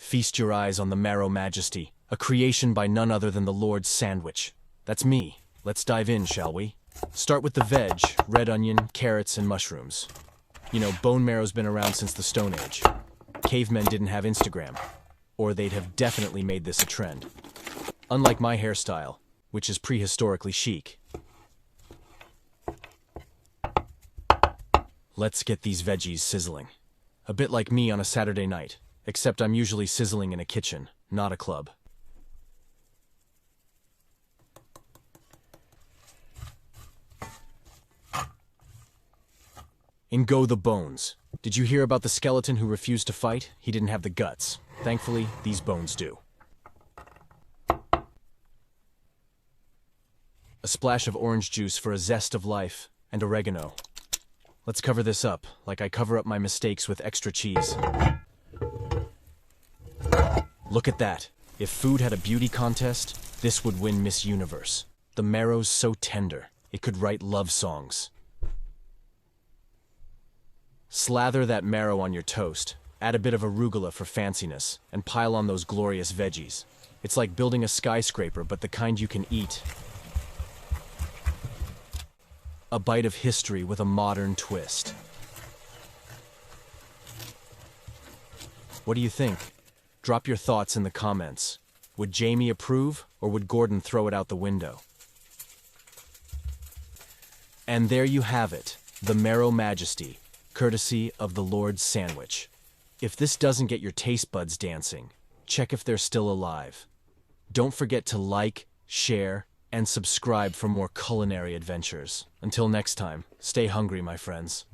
Feast your eyes on the Marrow Majesty, a creation by none other than the Lord's sandwich. That's me. Let's dive in, shall we? Start with the veg, red onion, carrots, and mushrooms. You know, bone marrow's been around since the Stone Age. Cavemen didn't have Instagram, or they'd have definitely made this a trend. Unlike my hairstyle, which is prehistorically chic. Let's get these veggies sizzling. A bit like me on a Saturday night, except I'm usually sizzling in a kitchen, not a club. In go the bones. Did you hear about the skeleton who refused to fight? He didn't have the guts. Thankfully, these bones do. A splash of orange juice for a zest of life, and oregano. Let's cover this up, like I cover up my mistakes with extra cheese. Look at that. If food had a beauty contest, this would win Miss Universe. The marrow's so tender, it could write love songs. Slather that marrow on your toast, add a bit of arugula for fanciness, and pile on those glorious veggies. It's like building a skyscraper, but the kind you can eat. A bite of history with a modern twist. What do you think? Drop your thoughts in the comments. Would Jamie approve, or would Gordon throw it out the window? And there you have it, the Marrow Majesty, courtesy of the Lord's sandwich. If this doesn't get your taste buds dancing, check if they're still alive. Don't forget to like, share, and subscribe for more culinary adventures. Until next time, stay hungry, my friends.